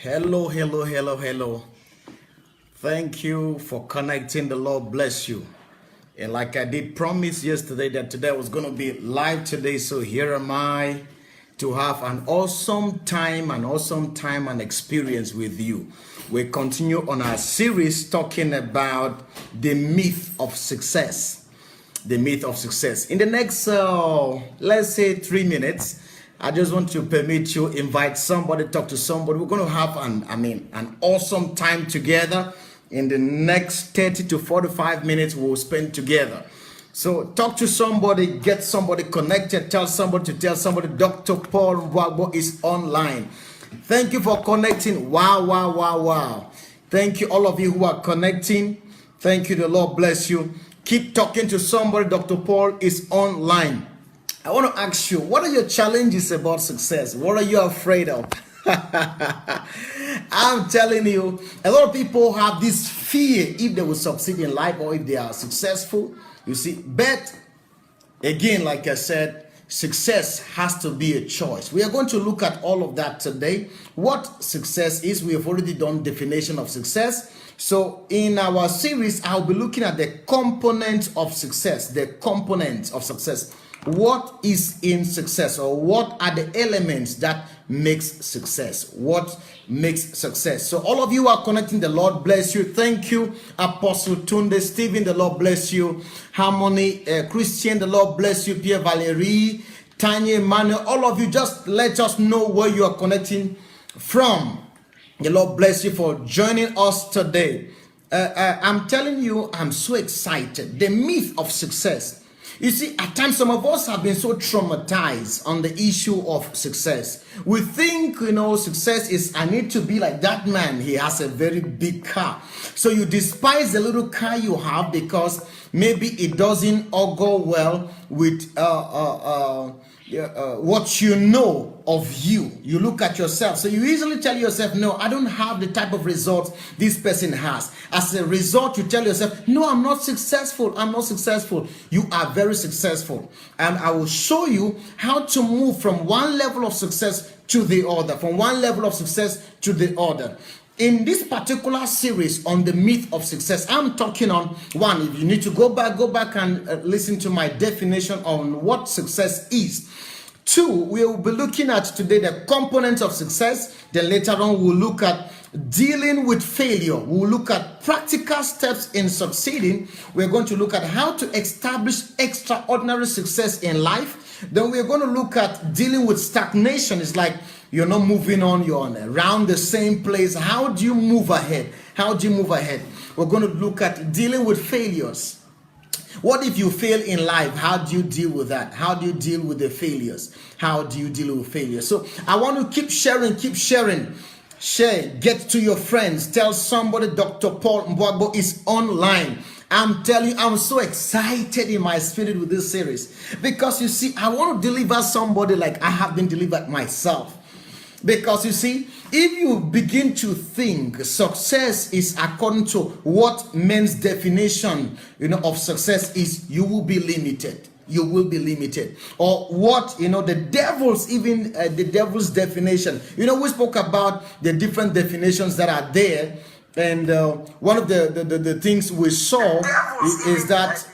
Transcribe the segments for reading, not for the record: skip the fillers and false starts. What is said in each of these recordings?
Hello, hello, hello, hello. Thank you for connecting. The Lord bless you. And like I did promise yesterday that today was going to be live today. So here am I to have an awesome time and experience with you. We continue on our series talking about the myth of success. The myth of success. In the next, let's say 3 minutes, I just want to permit you invite somebody, talk to somebody. We're going to have an awesome time together. In the next 30 to 45 minutes, we'll spend together. So talk to somebody, get somebody connected, tell somebody to tell somebody. Dr. Paul Mbuagbor is online. Thank you for connecting. Wow. Thank you, all of you who are connecting. Thank you. The Lord bless you. Keep talking to somebody. Dr. Paul is online. I want to ask you, what are your challenges about success? What are you afraid of? I'm telling you, a lot of people have this fear if they will succeed in life or if they are successful. You see, but again, like I said, success has to be a choice. We are going to look at all of that today. What success is, we have already done definition of success. So in our series, I'll be looking at the components of success, the components of success. What is in success, or what are the elements that makes success? What makes success? So all of you are connecting. The Lord bless you. Thank you, Apostle Tunde, Stephen. The Lord bless you. Harmony, Christian. The Lord bless you. Pierre Valerie, Tanya, Emmanuel. All of you, just let us know where you are connecting from. The Lord bless you for joining us today. I'm telling you, I'm so excited. The myth of success. You see, at times some of us have been so traumatized on the issue of success. We think, success is, I need to be like that man. He has a very big car. So you despise the little car you have because maybe it doesn't all go well with what you know of you. You look at yourself. So you easily tell yourself, no, I don't have the type of results this person has. As a result, you tell yourself, no, I'm not successful. I'm not successful. You are very successful. And I will show you how to move from one level of success to the other, from one level of success to the other. In this particular series on the myth of success, I'm talking on one. If you need to go back and listen to my definition on what success is. 2, we will be looking at today the components of success. Then later on, we'll look at dealing with failure. We'll look at practical steps in succeeding. We're going to look at how to establish extraordinary success in life. Then we're going to look at dealing with stagnation. It's like you're not moving on, you're around the same place. How do you move ahead? How do you move ahead? We're going to look at dealing with failures. What if you fail in life? How do you deal with that? How do you deal with the failures? How do you deal with failures? So I want to keep sharing. Share, get to your friends. Tell somebody Dr. Paul Mbuagbor is online. I'm telling you, I'm so excited in my spirit with this series. Because you see, I want to deliver somebody like I have been delivered myself. Because you see, if you begin to think success is according to what men's definition, of success is, you will be limited. You will be limited. Or what, the devil's, even the devil's definition. We spoke about the different definitions that are there. And one of the things we saw is that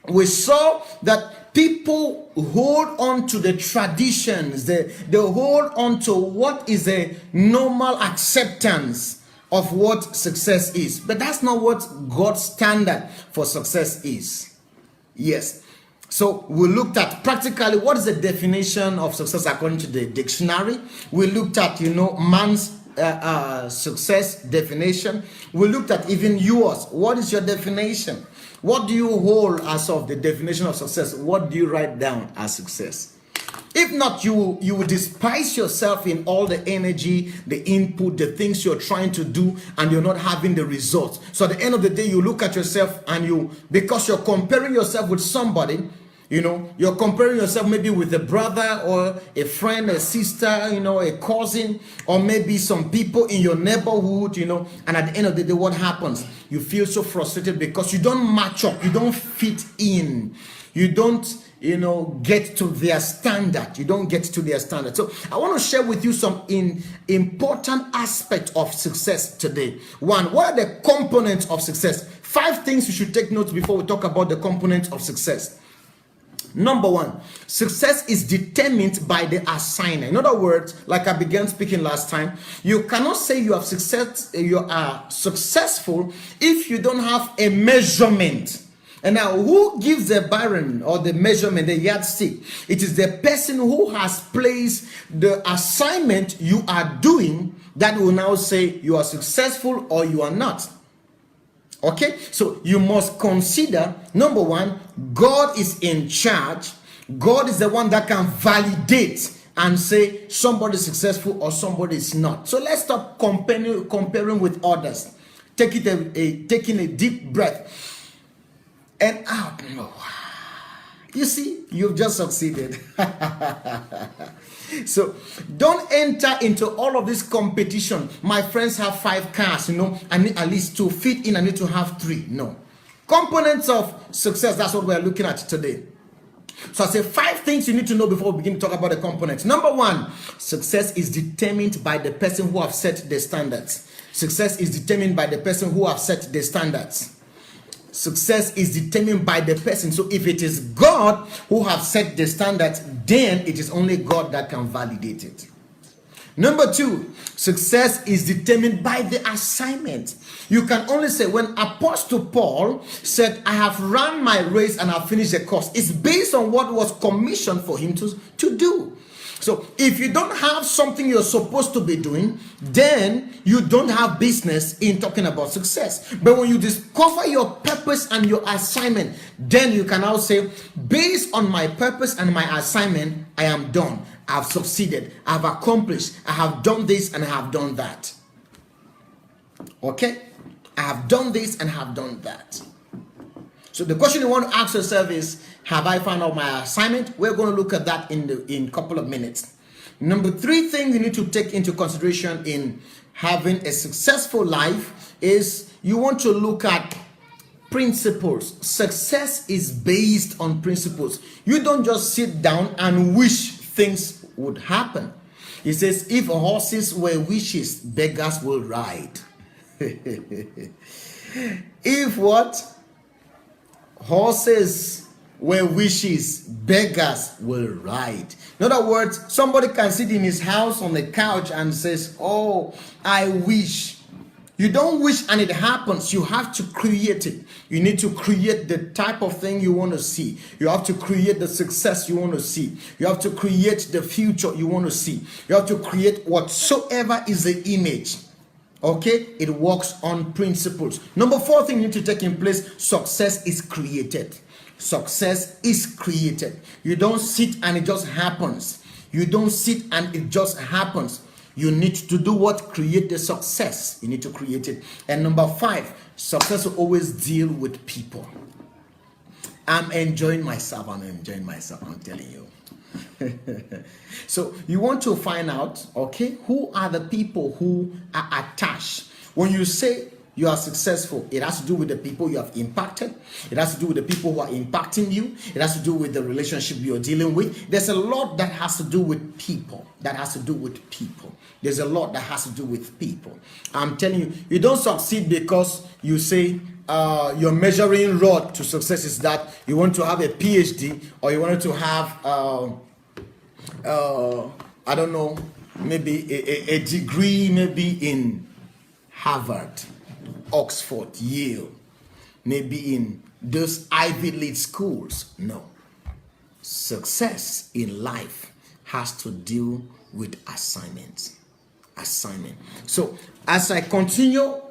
we saw that people hold on to the traditions. They hold on to what is a normal acceptance of what success is. But that's not what God's standard for success is. Yes. So we looked at practically what is the definition of success according to the dictionary. We looked at, man's success definition. We looked at even yours. What is your definition? What do you hold as of the definition of success? What do you write down as success? If not, you will despise yourself in all the energy, the input, the things you're trying to do, and you're not having the results. So at the end of the day, you look at yourself and because you're comparing yourself with somebody, you're comparing yourself maybe with a brother or a friend, a sister, a cousin, or maybe some people in your neighborhood, and at the end of the day, what happens? You feel so frustrated because you don't match up, you don't fit in, you don't get to their standard. You don't get to their standard. So I want to share with you some important aspects of success today. One, what are the components of success? 5 things you should take notes before we talk about the components of success. Number 1, success is determined by the assigner. In other words, like I began speaking last time, you cannot say you are successful if you don't have a measurement. And now, who gives the barren or the measurement, the yardstick? It is the person who has placed the assignment you are doing that will now say you are successful or you are not. Okay, so you must consider, number 1, God is in charge. God is the one that can validate and say somebody is successful or somebody is not. So let's stop comparing with others. Taking a deep breath and out. You see, you've just succeeded. So don't enter into all of this competition. My friends have 5 cars, I need at least to fit in. I need to have 3. No. Components of success, that's what we're looking at today. So I say 5 things you need to know before we begin to talk about the components. Number 1, success is determined by the person who have set the standards. Success is determined by the person who have set the standards. Success is determined by the person. So if it is God who have set the standards, then it is only God that can validate it. Number 2, success is determined by the assignment. You can only say, when Apostle Paul said, I have run my race and I've finished the course, it's based on what was commissioned for him to do. So if you don't have something you're supposed to be doing, then you don't have business in talking about success. But when you discover your purpose and your assignment, then you can now say, based on my purpose and my assignment, I am done. I've succeeded. I've accomplished. I have done this and I have done that. Okay? I have done this and have done that. So the question you want to ask yourself is, have I found out my assignment? We're going to look at that in a couple of minutes. Number 3 thing you need to take into consideration in having a successful life is you want to look at principles. Success is based on principles. You don't just sit down and wish things would happen. It says, if horses were wishes, beggars will ride. If what? Horses where wishes, beggars will ride. In other words, somebody can sit in his house on the couch and says, oh, I wish. You don't wish and it happens. You have to create it. You need to create the type of thing you want to see. You have to create the success you want to see. You have to create the future you want to see. You have to create whatsoever is the image. Okay, it works on principles. Number 4 thing you need to take in place, success is created. Success is created. You don't sit and it just happens. You don't sit and it just happens. You need to do what? Create the success. You need to create it. And number 5, success will always deal with people. I'm enjoying myself. I'm telling you. So you want to find out, okay, who are the people who are attached. When you say you are successful, it has to do with the people you have impacted. It has to do with the people who are impacting you. It has to do with the relationship you're dealing with. There's a lot that has to do with people. There's a lot that has to do with people. I'm telling you, you don't succeed because you say your measuring rod to success is that you want to have a PhD or you want to have I don't know, maybe a degree maybe in Harvard, Oxford, Yale, maybe in those Ivy League schools. No. Success in life has to deal with assignments. So as I continue,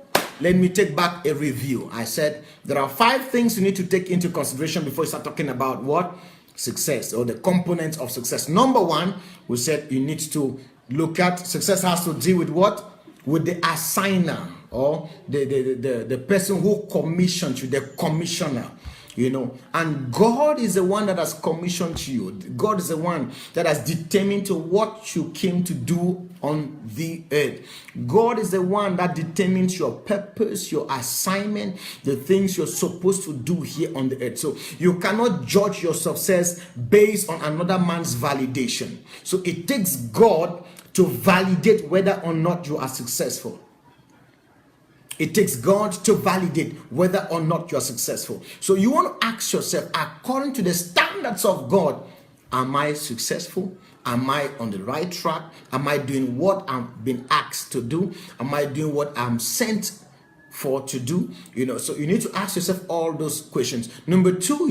let me take back a review. I said there are 5 things you need to take into consideration before you start talking about what? Success, or the components of success. Number 1, we said you need to look at success has to deal with what? With the assigner or the person who commissioned you, the commissioner. And God is the one that has commissioned you. God is the one that has determined to what you came to do on the earth. God is the one that determines your purpose, your assignment, the things you're supposed to do here on the earth. So you cannot judge your success based on another man's validation. So it takes God to validate whether or not you are successful. It takes God to validate whether or not you are successful. So you want to ask yourself, according to the standards of God, am I successful? Am I on the right track? Am I doing what I've been asked to do? Am I doing what I'm sent for to do? So you need to ask yourself all those questions. Number two,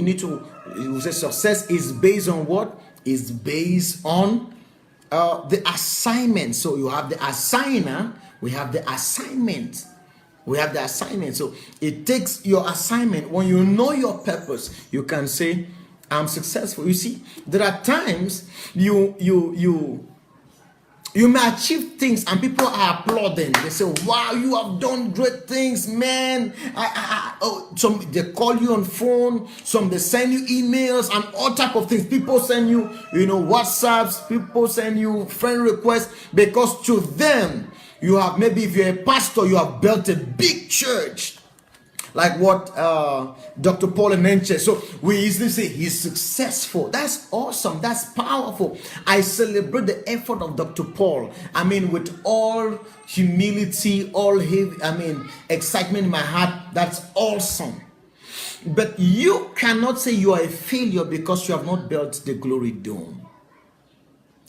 you say success is based on what? Is based on the assignment. So you have the assigner, we have the assignment. We have the assignment. So it takes your assignment. When you know your purpose, you can say, I'm successful. You see, there are times you may achieve things and people are applauding. They say, wow, you have done great things, man. Some they call you on phone, some they send you emails and all type of things. People send you, WhatsApps, people send you friend requests, because to them, you have, maybe if you're a pastor, you have built a big church, like what Dr. Paul Enenche. So we easily say he's successful. That's awesome. That's powerful. I celebrate the effort of Dr. Paul. With all humility, excitement in my heart. That's awesome. But you cannot say you are a failure because you have not built the glory dome.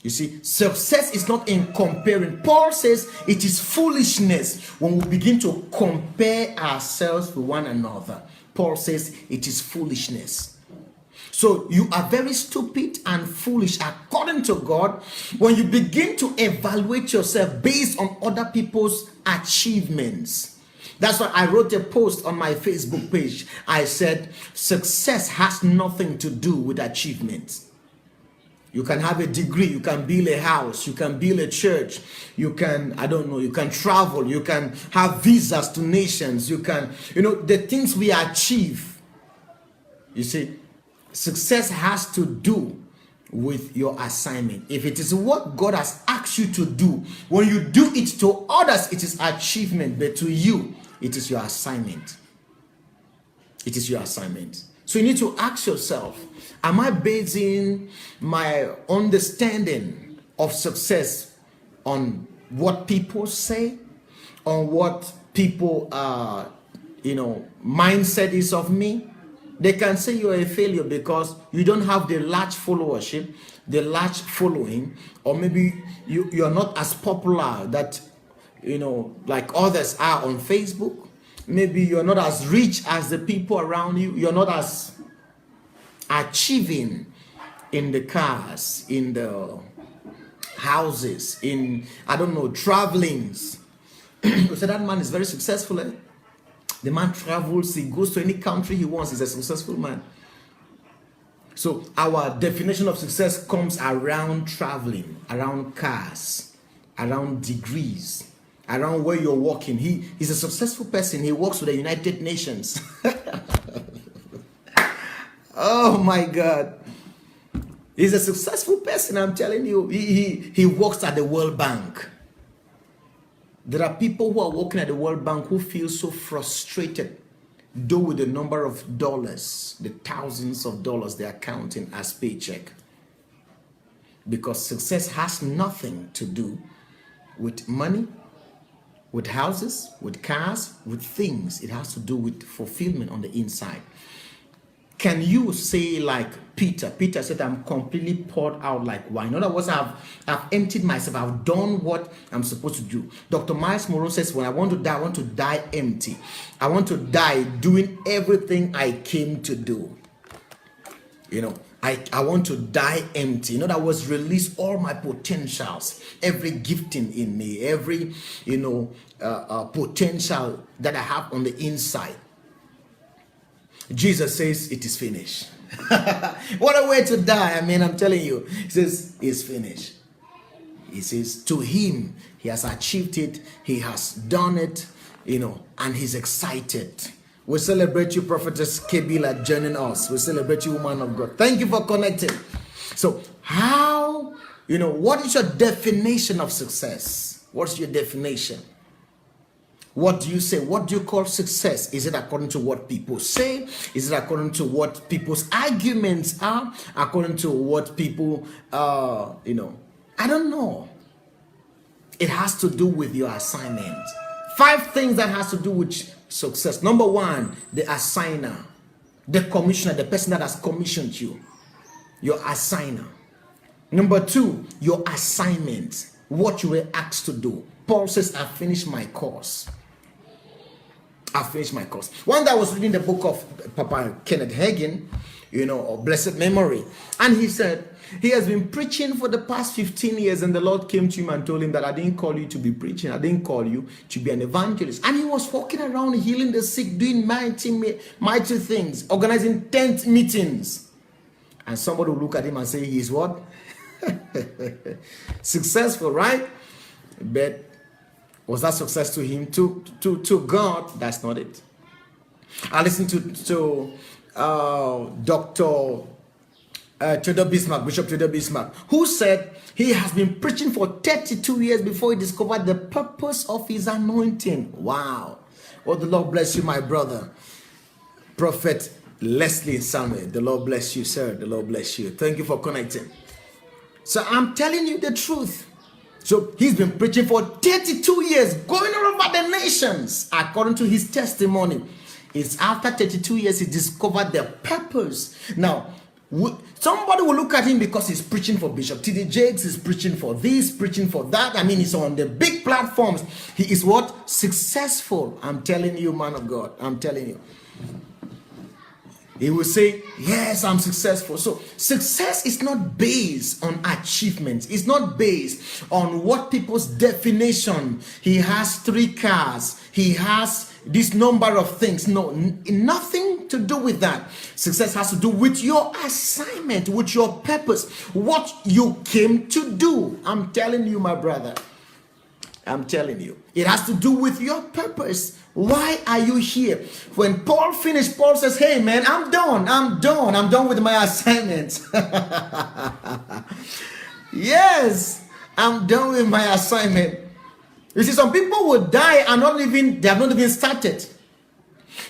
You see, success is not in comparing. Paul says it is foolishness when we begin to compare ourselves with one another. Paul says it is foolishness. So you are very stupid and foolish according to God when you begin to evaluate yourself based on other people's achievements. That's why I wrote a post on my Facebook page. I said, success has nothing to do with achievements. You can have a degree, you can build a house, you can build a church, you can, you can travel, you can have visas to nations, you can, the things we achieve. You see, success has to do with your assignment. If it is what God has asked you to do, when you do it to others, it is achievement, but to you, it is your assignment. It is your assignment. So you need to ask yourself, am I basing my understanding of success on what people say, on what people mindset is of me? They can say you're a failure because you don't have the large followership, the large following, or maybe you're not as popular that like others are on Facebook. Maybe you're not as rich as the people around you. You're not as achieving in the cars, in the houses, in, travelings. So that man is very successful. The man travels, he goes to any country he wants. He's a successful man. So our definition of success comes around traveling, around cars, around degrees, around where you're working. He's a successful person. He works with the United Nations. Oh my God. He's a successful person, I'm telling you. He works at the World Bank. There are people who are working at the World Bank who feel so frustrated, though with the number of dollars, the thousands of dollars they are counting as paycheck. Because success has nothing to do with money, with houses, with cars, with things. It has to do with fulfillment on the inside. Can you say like Peter? Peter said, I'm completely poured out like wine. In other words, I've emptied myself. I've done what I'm supposed to do. Dr. Miles Monroe says, when I want to die empty. I want to die doing everything I came to do. I want to die empty. In other words, release all my potentials, every gifting in me, every, potential that I have on the inside. Jesus says it is finished. What a way to die. I'm telling you. He says it's finished. He says to him, he has achieved it. He has done it, and he's excited We celebrate you, Prophetess Kebila, joining us. We celebrate you, woman of God. Thank you for connecting. So, how, what is your definition of success? What's your definition? What do you say? What do you call success? Is it according to what people say? Is it according to what people's arguments are? According to what people, I don't know. It has to do with your assignment. 5 things that has to do with success. Number 1, the assigner, the commissioner, the person that has commissioned you, your assigner. Number 2, your assignment, what you were asked to do. Paul says, I finished my course. I finished my course. One day I was reading the book of Papa Kenneth Hagin, of blessed memory, and he said he has been preaching for the past 15 years, and the Lord came to him and told him that I didn't call you to be preaching, I didn't call you to be an evangelist. And he was walking around healing the sick, doing mighty things, organizing tent meetings. And somebody will look at him and say, he's what? Successful, right? But was that success to him? To God, that's not it. I listened to Dr. Theodore Bismarck, Bishop Theodore Bismarck, who said he has been preaching for 32 years before he discovered the purpose of his anointing. Wow. Oh, the Lord bless you, my brother. Prophet Leslie Samuel, the Lord bless you, sir. The Lord bless you. Thank you for connecting. So I'm telling you the truth. So he's been preaching for 32 years, going all over the nations, according to his testimony. It's after 32 years he discovered the purpose. Now, somebody will look at him because he's preaching for Bishop T.D. Jakes, he's preaching for this, preaching for that. I mean, he's on the big platforms. He is what? Successful. I'm telling you, man of God. I'm telling you. He will say, yes, I'm successful. So success is not based on achievements. It's not based on what people's definition. He has 3 cars. He has this number of things. No, nothing to do with that. Success has to do with your assignment, with your purpose, what you came to do. I'm telling you, my brother. I'm telling you. It has to do with your purpose. Why are you here? When Paul finished, Paul says, hey man, I'm done with my assignment. Yes, I'm done with my assignment. You see, some people will die and they have not even started.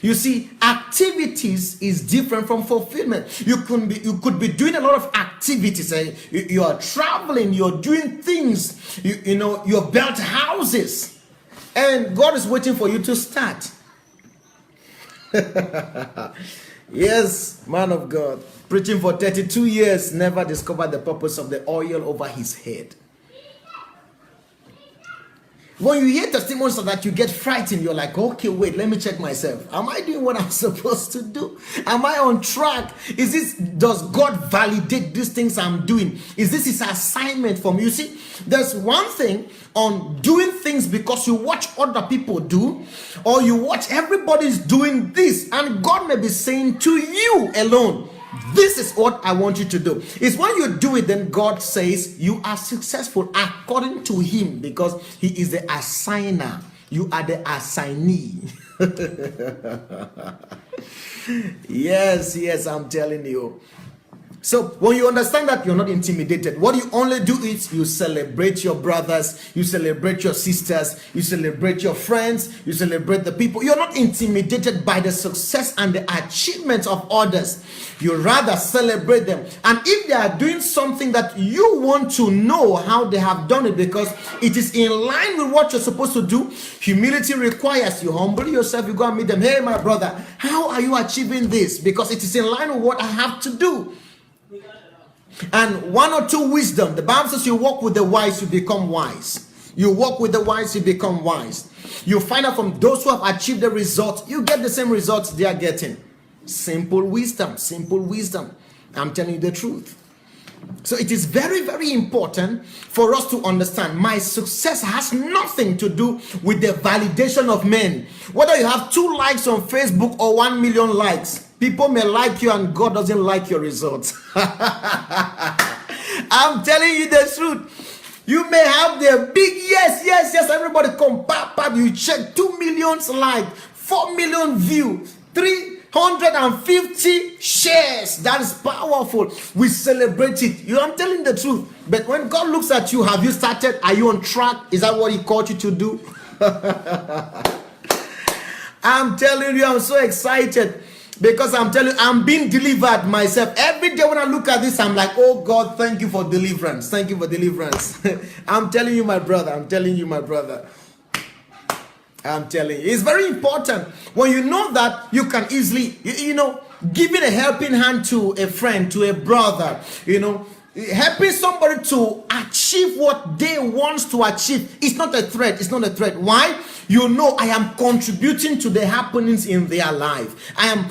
You see, activities is different from fulfillment. You could be doing a lot of activities. You are traveling, you're doing things, you're built houses, and God is waiting for you to start. Yes, man of God, preaching for 32 years, never discovered the purpose of the oil over his head. When you hear testimonies of that, you get frightened. You're like, okay, wait, let me check myself. Am I doing what I'm supposed to do? Am I on track? Does God validate these things I'm doing? Is this his assignment for me? You see, there's one thing on doing things because you watch other people do, or you watch everybody's doing this, and God may be saying to you alone, this is what I want you to do. It's when you do it, then God says you are successful according to him, because he is the assigner. You are the assignee. Yes, I'm telling you. So when you understand that, you're not intimidated. What you only do is you celebrate your brothers, you celebrate your sisters, you celebrate your friends, you celebrate the people. You're not intimidated by the success and the achievements of others. You rather celebrate them. And if they are doing something that you want to know how they have done it, because it is in line with what you're supposed to do, humility requires you humble yourself. You go and meet them. Hey, my brother, how are you achieving this? Because it is in line with what I have to do. And 1 or 2 wisdom. The Bible says you walk with the wise, you become wise. You walk with the wise, you become wise. You find out from those who have achieved the results, you get the same results they are getting. Simple wisdom, simple wisdom. I'm telling you the truth. So it is very, very important for us to understand my success has nothing to do with the validation of men. Whether you have 2 likes on Facebook or 1 million likes, people may like you and God doesn't like your results. I'm telling you the truth. You may have the big yes, everybody come, pap, you check 2 million like, 4 million view. 350 shares. That is powerful. We celebrate it. I'm telling the truth. But when God looks at you, have you started? Are you on track? Is that what He called you to do? I'm telling you, I'm so excited. Because I'm telling you, I'm being delivered myself. Every day when I look at this, I'm like, oh God, thank you for deliverance. Thank you for deliverance. I'm telling you, my brother. I'm telling you, my brother. I'm telling you. It's very important. When you know that, you can easily, giving a helping hand to a friend, to a brother, helping somebody to achieve what they want to achieve. It's not a threat. It's not a threat. Why? I am contributing to the happenings in their life. I am,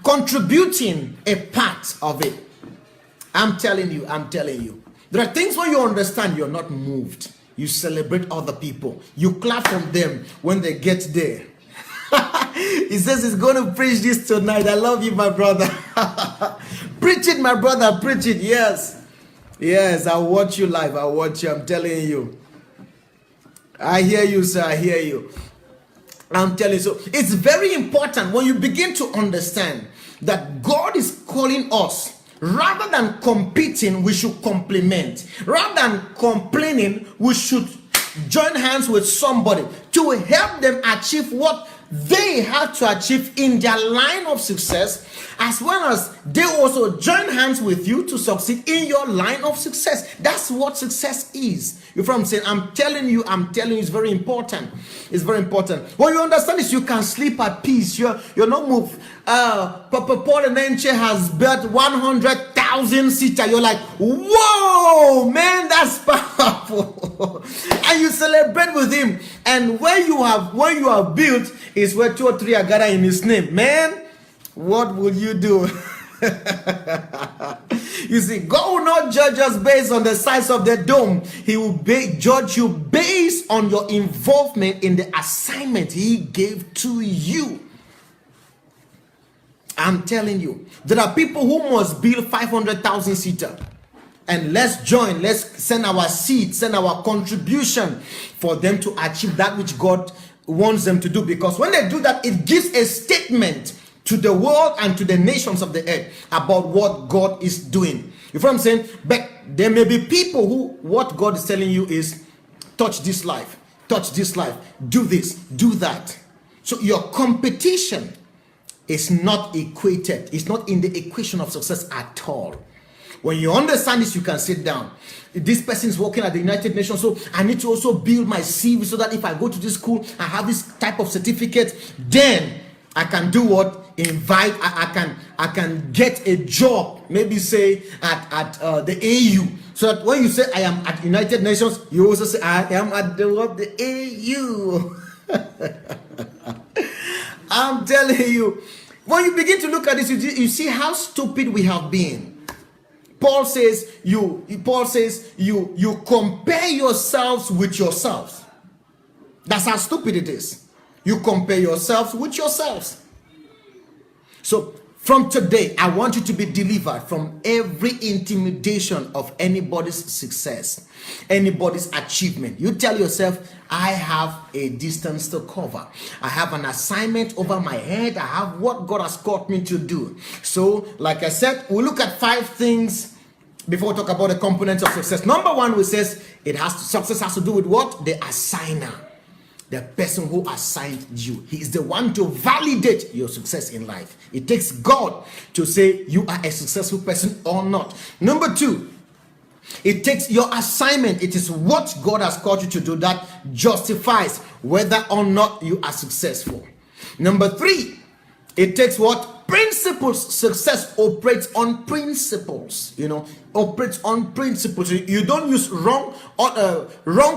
contributing a part of it. I'm telling you. There are things when you understand, you're not moved. You celebrate other people. You clap from them when they get there. He says he's going to preach this tonight. I love you, my brother. Preach it, my brother. Preach it. Yes, I'll watch you live. I'll watch you. I'm telling you. I hear you, sir. I hear you. I'm telling you. So it's very important when you begin to understand that God is calling us. Rather than competing, we should complement. Rather than complaining, we should join hands with somebody to help them achieve what they have to achieve in their line of success, as well as they also join hands with you to succeed in your line of success. That's what success is. You know what I'm saying? I'm telling you, it's very important. It's very important. When you understand this, you can sleep at peace. You're not moved. Papa Paul and Enche has built 100,000 seater. You're like, whoa, man, that's powerful. And you celebrate with him. And when you have built is where 2 or 3 are gathered in his name. Man, what will you do? You see, God will not judge us based on the size of the dome. He will judge you based on your involvement in the assignment He gave to you. I'm telling you, there are people who must build 500,000 seater. And let's send our seed, send our contribution for them to achieve that which God wants them to do. Because when they do that, it gives a statement to the world and to the nations of the earth about what God is doing. You know what I'm saying? But there may be people who, what God is telling you is, touch this life, do this, do that. So your competition is not equated. It's not in the equation of success at all. When you understand this, you can sit down. This person is working at the United Nations, so I need to also build my CV so that if I go to this school, I have this type of certificate. Then I can do what? I can get a job, maybe say at the AU. So that when you say I am at United Nations, you also say I am at the AU. I'm telling you, when you begin to look at this, you see how stupid we have been. Paul says you compare yourselves with yourselves. That's how stupid it is. You compare yourselves with yourselves. So from today, I want you to be delivered from every intimidation of anybody's success, anybody's achievement. You tell yourself, I have a distance to cover. I have an assignment over my head. I have what God has called me to do. So, like I said, we'll look at 5 things before we talk about the components of success. Number 1, we says success has to do with what? The assigner. The person who assigned you. He is the one to validate your success in life. It takes God to say you are a successful person or not. Number 2, it takes your assignment. It is what God has called you to do that justifies whether or not you are successful. Number 3, it takes what? Principles. Success operates on principles. Operates on principles. You don't use wrong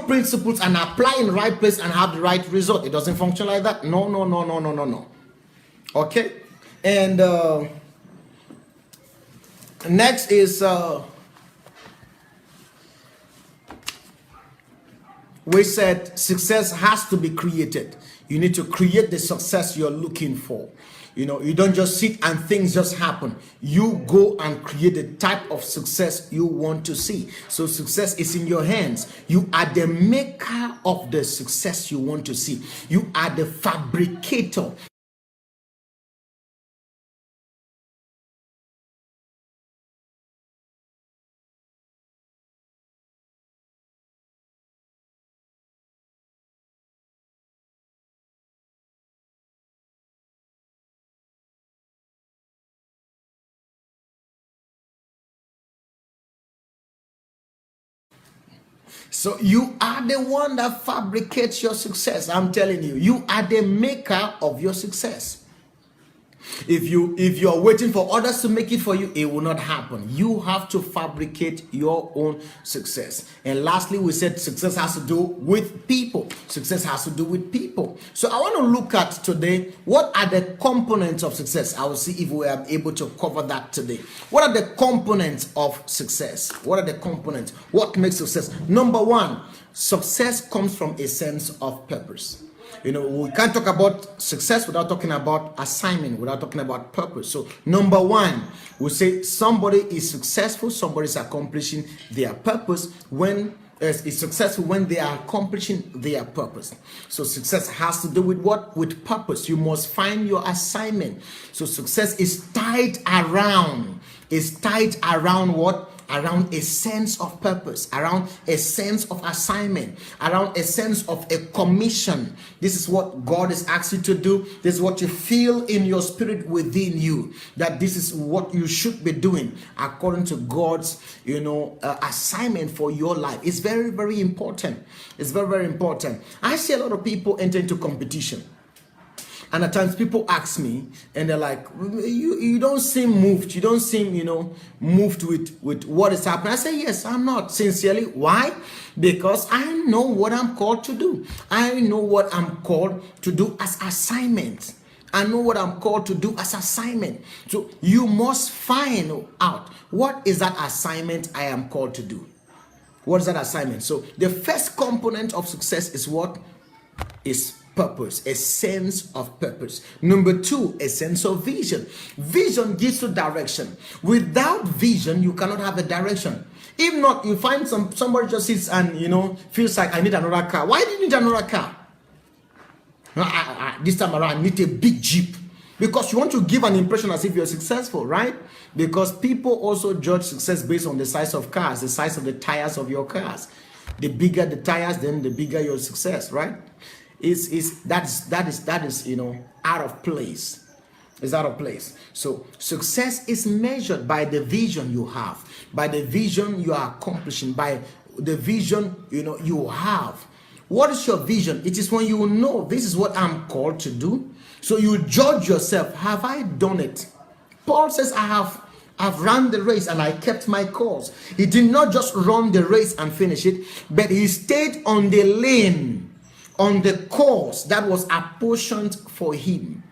principles and apply in the right place and have the right result. It doesn't function like that. No. Okay. And next is we said success has to be created. You need to create the success you're looking for. You don't just sit and things just happen. You go and create the type of success you want to see. So success is in your hands. You are the maker of the success you want to see. You are the fabricator. So you are the one that fabricates your success. I'm telling you, you are the maker of your success. If you are waiting for others to make it for you, it will not happen. You have to fabricate your own success. And lastly, we said success has to do with people. Success has to do with people. So I want to look at today, what are the components of success? I will see if we are able to cover that today. What are the components of success? What are the components? What makes success? Number one, success comes from a sense of purpose. You know, we can't talk about success without talking about assignment, without talking about purpose. So number one, we say somebody is successful, somebody is accomplishing their purpose when is successful when they are accomplishing their purpose. So success has to do with what? With purpose. You must find your assignment. So success is tied around what? Around a sense of purpose, around a sense of assignment, around a sense of a commission. This is what God is asking you to do. This is what you feel in your spirit within you, that this is what you should be doing according to God's, assignment for your life. It's very, very important. It's very, very important. I see a lot of people enter into competition. And at times people ask me and they're like, you don't seem moved. You don't seem, moved with what is happening. I say, yes, I'm not, sincerely. Why? Because I know what I'm called to do. I know what I'm called to do as assignment. I know what I'm called to do as assignment. So you must find out, what is that assignment I am called to do? What is that assignment? So the first component of success is what? Is purpose, a sense of purpose. Number two, a sense of vision. Vision gives you direction. Without vision, you cannot have a direction. If not, you find somebody just sits and feels like, I need another car. Why do you need another car? This time around, I need a big Jeep. Because you want to give an impression as if you're successful, right? Because people also judge success based on the size of cars, the size of the tires of your cars. The bigger the tires, then the bigger your success, right? That is out of place. It's out of place. So success is measured by the vision you have, by the vision you are accomplishing, by the vision you have. What is your vision? It is when you know this is what I'm called to do. So you judge yourself. Have I done it? Paul says, I've run the race and I kept my course. He did not just run the race and finish it, but he stayed on the lane, on the course that was apportioned for him.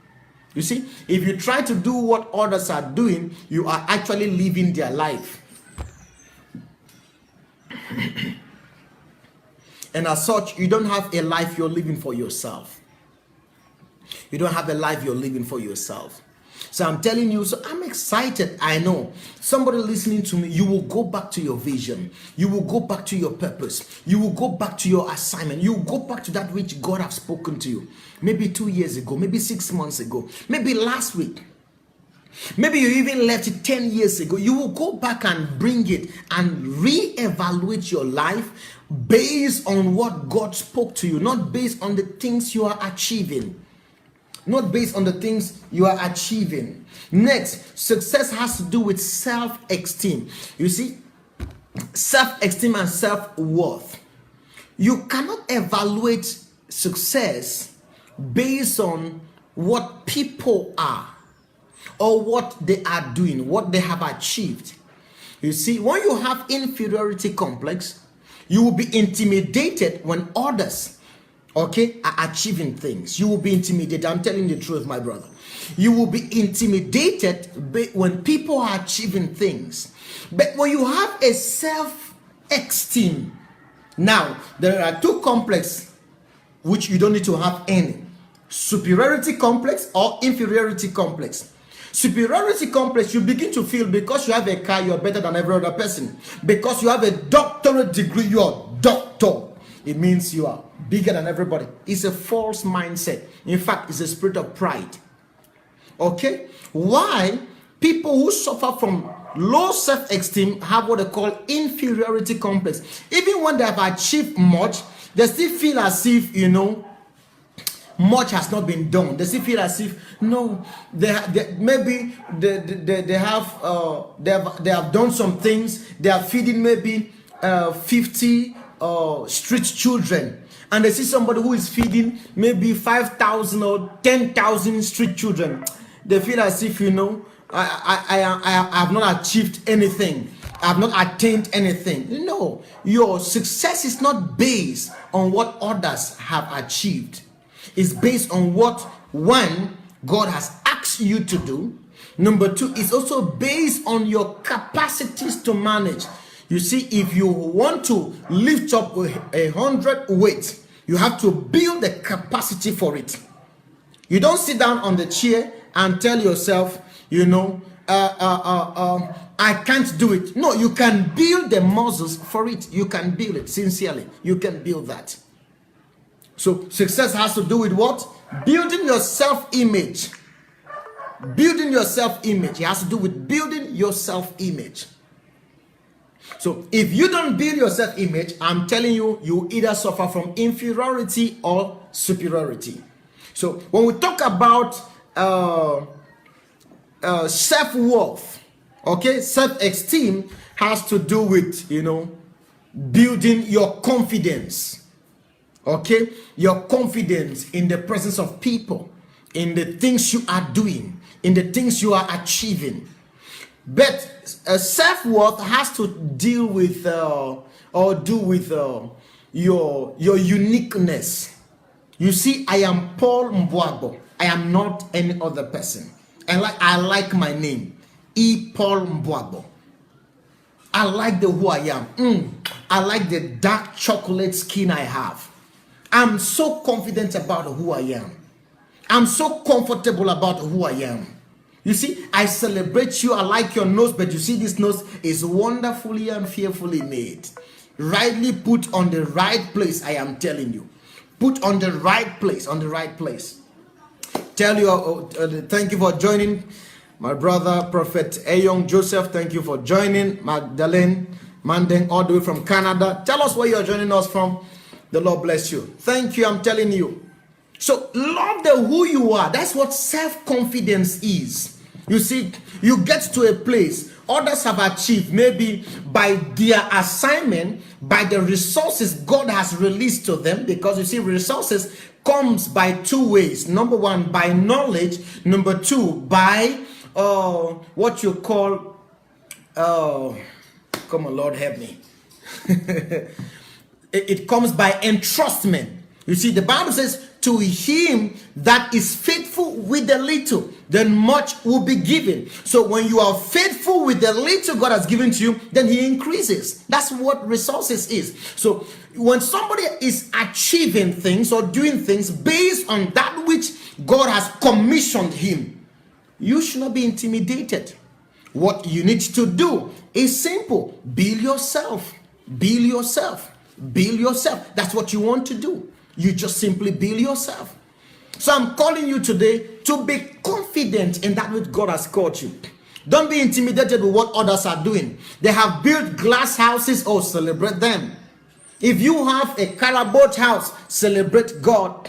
You see, if you try to do what others are doing, you are actually living their life. And as such, you don't have a life you're living for yourself. You don't have a life you're living for yourself. So I'm telling you, so I'm excited. I know somebody listening to me, you will go back to your vision. You will go back to your purpose. You will go back to your assignment. You will go back to that which God has spoken to you. Maybe 2 years ago, maybe 6 months ago, maybe last week. Maybe you even left it 10 years ago. You will go back and bring it and reevaluate your life based on what God spoke to you, not based on the things you are achieving. Not based on the things you are achieving. Next, success has to do with self-esteem. You see, self-esteem and self-worth. You cannot evaluate success based on what people are or what they are doing, what they have achieved. You see, when you have inferiority complex, you will be intimidated when others are achieving things. You will be intimidated. I'm telling the truth, my brother. You will be intimidated when people are achieving things. But when you have a self-esteem, now there are two complexes which you don't need to have any: superiority complex or inferiority complex. Superiority complex, you begin to feel because you have a car, you're better than every other person. Because you have a doctorate degree, you're a doctor. It means you are bigger than everybody. It's a false mindset. In fact, it's a spirit of pride. Okay? Why? People who suffer from low self-esteem have what they call inferiority complex. Even when they have achieved much, they still feel as if, much has not been done. They still feel as if they have done some things. They are feeding maybe 50 street children, and they see somebody who is feeding maybe 5,000 or 10,000 street children, they feel as if, I have not achieved anything. I have not attained anything. No, your success is not based on what others have achieved. It's based on what, one, God has asked you to do. Number two, it's also based on your capacities to manage. You see, if you want to lift up 100 weights, you have to build the capacity for it. You don't sit down on the chair and tell yourself, I can't do it. No, you can build the muscles for it. You can build it sincerely. You can build that. So success has to do with what? Building your self-image. Building your self-image. It has to do with building your self-image. So if you don't build your self-image, I'm telling you, you either suffer from inferiority or superiority. So when we talk about self-worth, okay, self-esteem has to do with, building your confidence, okay, your confidence in the presence of people, in the things you are doing, in the things you are achieving. But self-worth has to deal with your uniqueness. You see, I am Paul Mbuagbor. I am not any other person. And I like my name, Paul Mbuagbor. I like who I am. I like the dark chocolate skin I have. I'm so confident about who I am. I'm so comfortable about who I am. You see, I celebrate you. I like your nose, but you see, this nose is wonderfully and fearfully made. Rightly put on the right place, I am telling you. Put on the right place, on the right place. Tell you, thank you for joining. My brother, Prophet Ayong Joseph, thank you for joining. Magdalene Mandeng, all the way from Canada. Tell us where you're joining us from. The Lord bless you. Thank you, I'm telling you. So, love who you are. That's what self-confidence is. You see, you get to a place others have achieved, maybe by their assignment, by the resources God has released to them, because you see, resources comes by two ways. Number one, by knowledge. Number two, by what you call, come on, Lord, help me. It comes by entrustment. You see, the Bible says, to him that is faithful with the little, then much will be given. So when you are faithful with the little God has given to you, then he increases. That's what resources is. So when somebody is achieving things or doing things based on that which God has commissioned him, you should not be intimidated. What you need to do is simple. Build yourself. Build yourself. Build yourself. That's what you want to do. You just simply build yourself. So I'm calling you today to be confident in that which God has called you. Don't be intimidated with what others are doing. They have built glass houses. Oh, celebrate them. If you have a carabout house, celebrate God.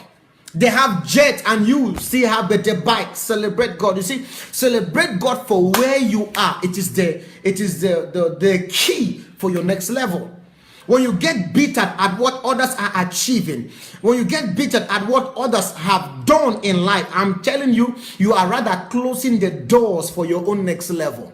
They have jet and you still have better bike. Celebrate God. You see, celebrate God for where you are. It is the key for your next level. When you get bitter at what others are achieving, when you get bitter at what others have done in life, I'm telling you, you are rather closing the doors for your own next level.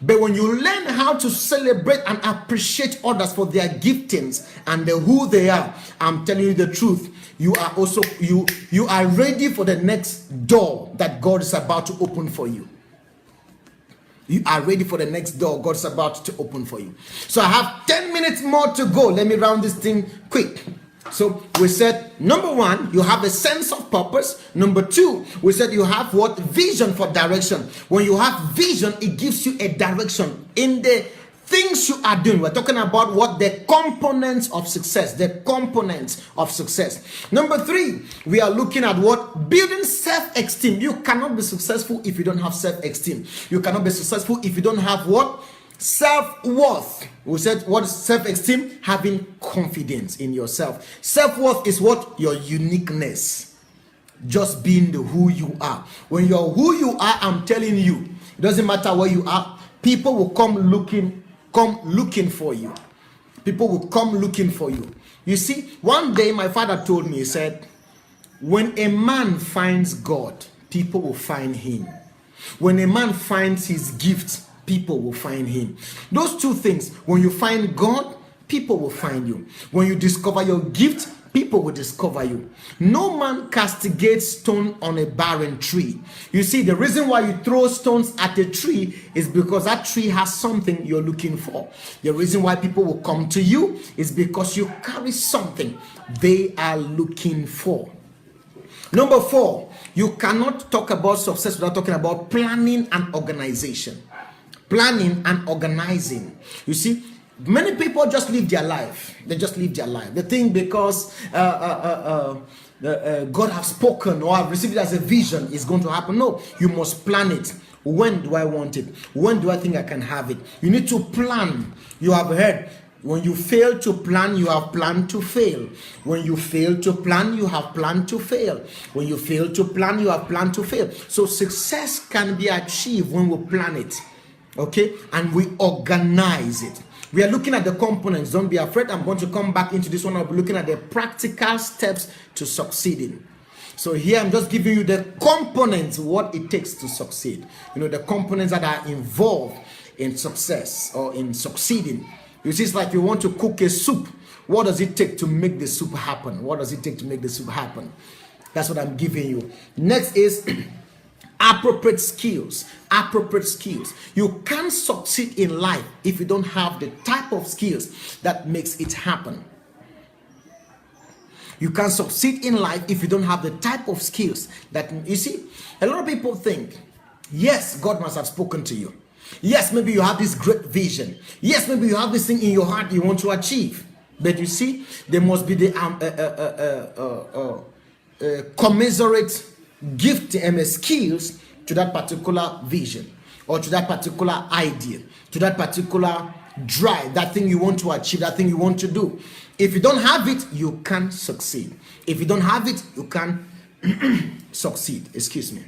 But when you learn how to celebrate and appreciate others for their giftings and who they are, I'm telling you the truth, you are also you are ready for the next door that God is about to open for you. You are ready for the next door God's about to open for you. So I have 10 minutes more to go. Let me round this thing quick. So we said, number one, you have a sense of purpose. Number two, we said you have what? Vision for direction. When you have vision, it gives you a direction in the things you are doing. We're talking about what? The components of success. The components of success. Number three, we are looking at what? Building self-esteem. You cannot be successful if you don't have self-esteem. You cannot be successful if you don't have what? Self-worth. We said, what is self-esteem? Having confidence in yourself. Self-worth is what? Your uniqueness. Just being who you are. When you're who you are, I'm telling you, it doesn't matter where you are. People will come looking for you. People will come looking for you. You see, one day my father told me, he said, when a man finds God, people will find him. When a man finds his gift, people will find him. Those two things, when you find God, people will find you. When you discover your gift, people will discover you. No man castigates stone on a barren tree. You see, the reason why you throw stones at a tree is because that tree has something you're looking for. The reason why people will come to you is because you carry something they are looking for. Number 4, you cannot talk about success without talking about planning and organization. Planning and organizing. You see, many people just live their life. They just live their life. They think because God has spoken or I've received it as a vision, it's going to happen. No, you must plan it. When do I want it? When do I think I can have it? You need to plan. You have heard, when you fail to plan, you have planned to fail. When you fail to plan, you have planned to fail. When you fail to plan, you have planned to fail. So success can be achieved when we plan it. Okay? And we organize it. We are looking at the components. Don't be afraid. I'm going to come back into this one. I'll be looking at the practical steps to succeeding. So here I'm just giving you the components, what it takes to succeed. You know, the components that are involved in success or in succeeding. You see, it's like you want to cook a soup. What does it take to make the soup happen? What does it take to make the soup happen? That's what I'm giving you. Next is appropriate skills. Appropriate skills. You can't succeed in life if you don't have the type of skills that makes it happen. You can't succeed in life if you don't have the type of skills that, you see, a lot of people think, yes, God must have spoken to you. Yes, maybe you have this great vision. Yes, maybe you have this thing in your heart you want to achieve. But you see, there must be the commensurate gift and skills to that particular vision or to that particular idea, to that particular drive, that thing you want to achieve, that thing you want to do. If you don't have it, you can't succeed. If you don't have it, you can't succeed. Excuse me.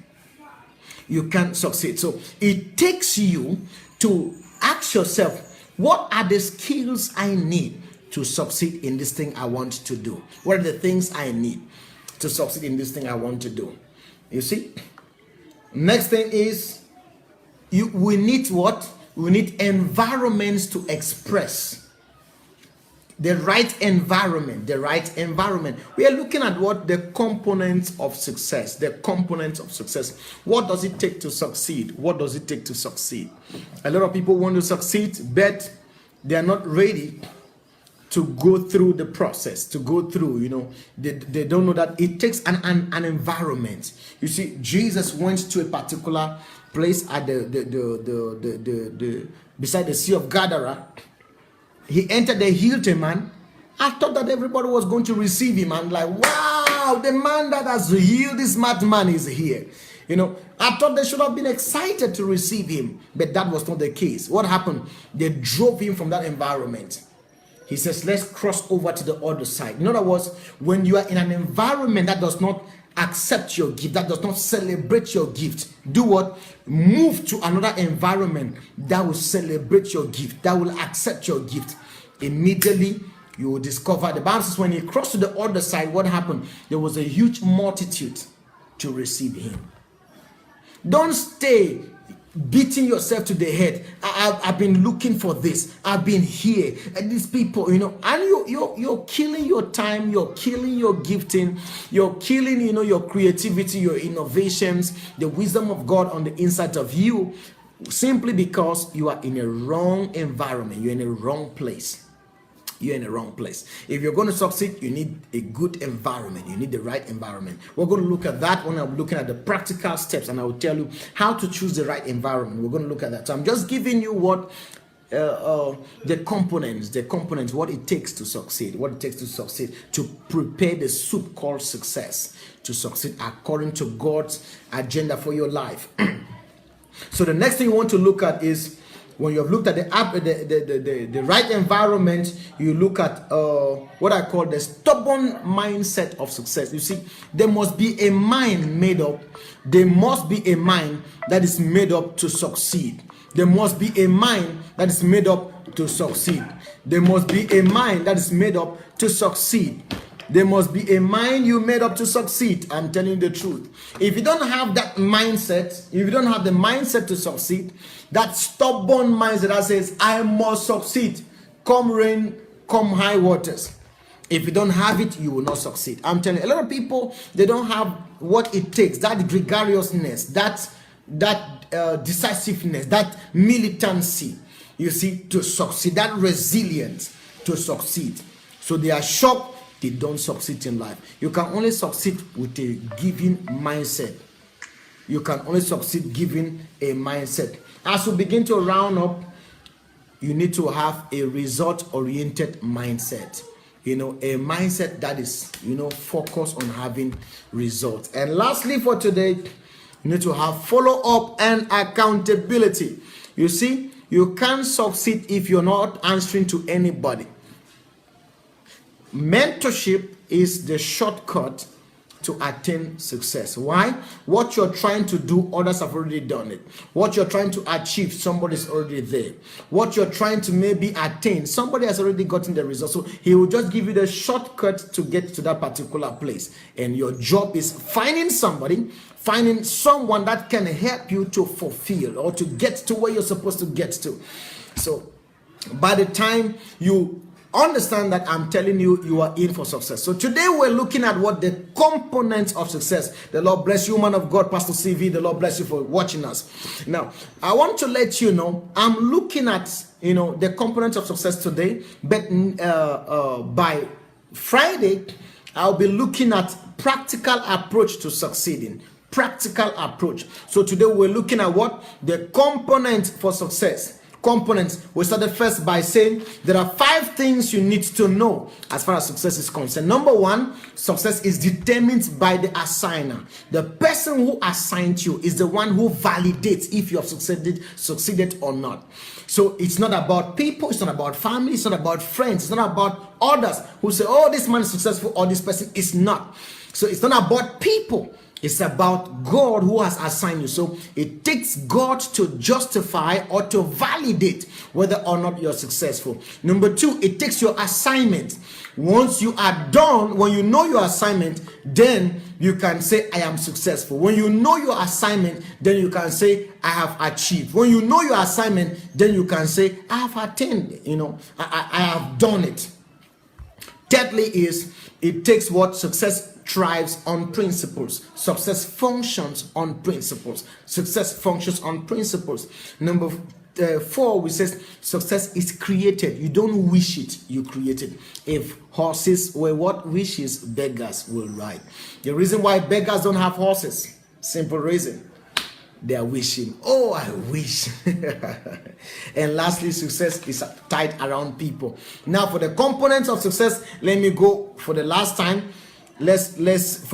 You can't succeed. So it takes you to ask yourself, what are the skills I need to succeed in this thing I want to do? What are the things I need to succeed in this thing I want to do? You see? Next thing is, we need what? We need environments to express. The right environment, the right environment. We are looking at what the components of success, the components of success. What does it take to succeed? What does it take to succeed? A lot of people want to succeed, but they are not ready to go through the process, to go through, you know, they don't know that it takes an environment. You see, Jesus went to a particular place at beside the Sea of Gadara. He entered the Hilton, man. I thought that everybody was going to receive him. I'm like, wow, the man that has healed this madman is here. You know, I thought they should have been excited to receive him, but that was not the case. What happened? They drove him from that environment. He says, let's cross over to the other side. In other words, when you are in an environment that does not accept your gift, that does not celebrate your gift, do what? Move to another environment that will celebrate your gift, that will accept your gift. Immediately you will discover, the Bible says, when he crossed to the other side, what happened? There was a huge multitude to receive him. Don't stay beating yourself to the head. I've been looking for this. I've been here. And these people, you know, and you're killing your time. You're killing your gifting. You're killing, you know, your creativity, your innovations, the wisdom of God on the inside of you, simply because you are in a wrong environment. You're in a wrong place. You're in the wrong place. If you're going to succeed, you need a good environment. You need the right environment. We're going to look at that when I'm looking at the practical steps, and I will tell you how to choose the right environment. We're going to look at that. So I'm just giving you what the components, what it takes to succeed, to prepare the soup called success, to succeed according to God's agenda for your life. So the next thing you want to look at is, when you have looked at the right environment, you look at what I call the stubborn mindset of success. You see, there must be a mind made up. There must be a mind that is made up to succeed. There must be a mind that is made up to succeed. There must be a mind that is made up to succeed. There must be a mind you made up to succeed. I'm telling you the truth. If you don't have that mindset, if you don't have the mindset to succeed, that stubborn mindset that says, I must succeed, come rain, come high waters. If you don't have it, you will not succeed. I'm telling you, a lot of people, they don't have what it takes, that gregariousness, that decisiveness, that militancy, you see, to succeed, that resilience to succeed. So they are shocked they don't succeed in life. You can only succeed with a given mindset. You can only succeed given a mindset. As we begin to round up, you need to have a result-oriented mindset. A mindset that is, focused on having results. And lastly for today, you need to have follow-up and accountability. You see, you can't succeed if you're not answering to anybody. Mentorship is the shortcut to attain success. Why? What you're trying to do, others have already done it. What you're trying to achieve, somebody's already there. What you're trying to maybe attain, somebody has already gotten the result. So he will just give you the shortcut to get to that particular place. And your job is finding someone that can help you to fulfill or to get to where you're supposed to get to. So by the time you understand that, I'm telling you, you are in for success. So today we're looking at what the components of success. The Lord bless you, man of God, Pastor CV. The Lord bless you for watching us. Now, I want to let you know, I'm looking at, the components of success today, but by Friday, I'll be looking at practical approach to succeeding. Practical approach. So today we're looking at what? The components for success. Components. We started first by saying there are 5 things you need to know as far as success is concerned. Number 1, success is determined by the assigner. The person who assigned you is the one who validates if you have succeeded or not. So it's not about people, it's not about family, it's not about friends, it's not about others who say, oh, this man is successful or this person is not. So it's not about people. It's about God who has assigned you. So it takes God to justify or to validate whether or not you're successful. Number 2, it takes your assignment. Once you are done, when you know your assignment, then you can say, I am successful. When you know your assignment, then you can say, I have achieved. When you know your assignment, then you can say, I have attained, I have done it. Thirdly is, it takes what? Success thrives on principles. Success functions on principles. Success functions on principles. Number 4, we says success is created. You don't wish it, you create it. If horses were what wishes, beggars will ride. The reason why beggars don't have horses, simple reason. They are wishing. Oh, I wish. And lastly, success is tied around people. Now, for the components of success, let me go for the last time. For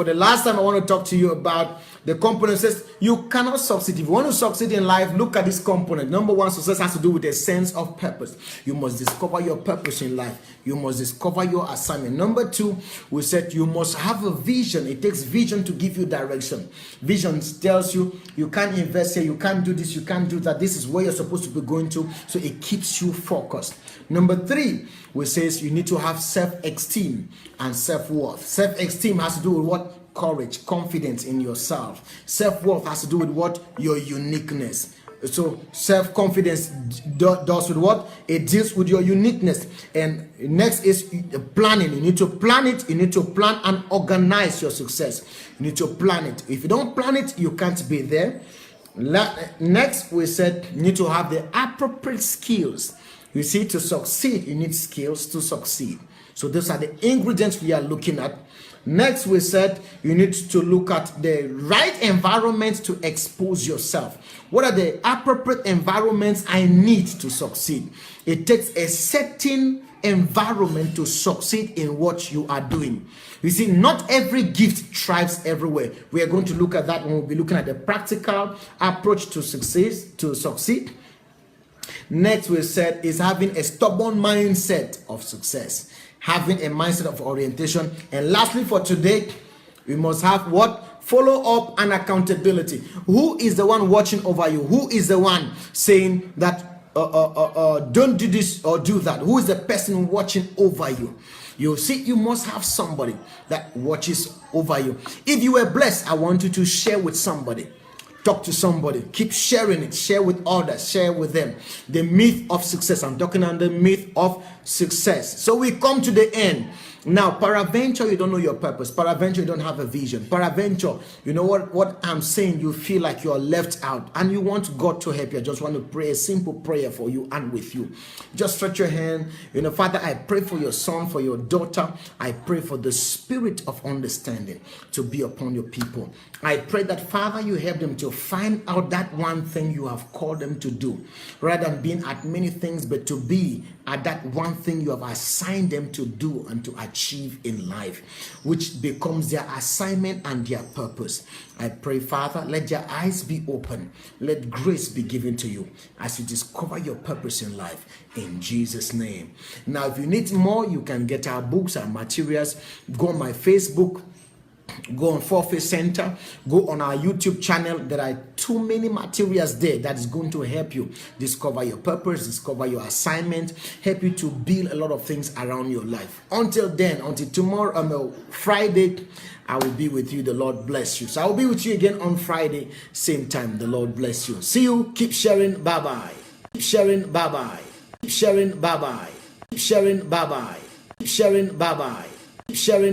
the last time, I want to talk to you about the component. Says you cannot succeed. If you want to succeed in life, look at this component. Number 1, success has to do with a sense of purpose. You must discover your purpose in life. You must discover your assignment. Number 2, we said you must have a vision. It takes vision to give you direction. Vision tells you you can't invest here, you can't do this, you can't do that. This is where you're supposed to be going to. So it keeps you focused. Number 3, we says you need to have self-esteem and self-worth. Self-esteem has to do with what? Courage, confidence in yourself. Self-worth has to do with what? Your uniqueness. So self-confidence does with what? It deals with your uniqueness. And next is planning. You need to plan it. You need to plan and organize your success. You need to plan it. If you don't plan it, you can't be there. Next, we said you need to have the appropriate skills. You see, to succeed, you need skills to succeed. So those are the ingredients we are looking at. Next, we said you need to look at the right environment to expose yourself. What are the appropriate environments I need to succeed? It takes a certain environment to succeed in what you are doing. You see, not every gift thrives everywhere. We are going to look at that when we'll be looking at the practical approach to succeed. Next, we said is having a stubborn mindset of success. Having a mindset of orientation. And lastly, for today, we must have what? Follow up and accountability. Who is the one watching over you? Who is the one saying that don't do this or do that. Who is the person watching over you? You see, you must have somebody that watches over you. If you were blessed, I want you to share with somebody. Talk to somebody. Keep sharing it. Share with others. Share with them. The myth of success. I'm talking on the myth of success. So we come to the end. Now, peradventure, you don't know your purpose. Peradventure, you don't have a vision. Peradventure, you know what I'm saying? You feel like you're left out and you want God to help you. I just want to pray a simple prayer for you and with you. Just stretch your hand. Father, I pray for your son, for your daughter. I pray for the spirit of understanding to be upon your people. I pray that, Father, you help them to find out that one thing you have called them to do, rather than being at many things, but to be at that one thing you have assigned them to do and to achieve in life, which becomes their assignment and their purpose. I pray, Father, let your eyes be open. Let grace be given to you as you discover your purpose in life. In Jesus' name. Now, if you need more, you can get our books and materials. Go on my Facebook. Go on Forfaith Center, go on our YouTube channel. There are too many materials there that is going to help you discover your purpose, discover your assignment, help you to build a lot of things around your life. Until then, until tomorrow, Friday, I will be with you. The Lord bless you. So I will be with you again on Friday, same time. The Lord bless you. See you. Keep sharing. Bye-bye. Keep sharing. Bye-bye. Keep sharing. Bye-bye. Keep sharing. Bye-bye. Keep sharing. Bye-bye. Keep sharing.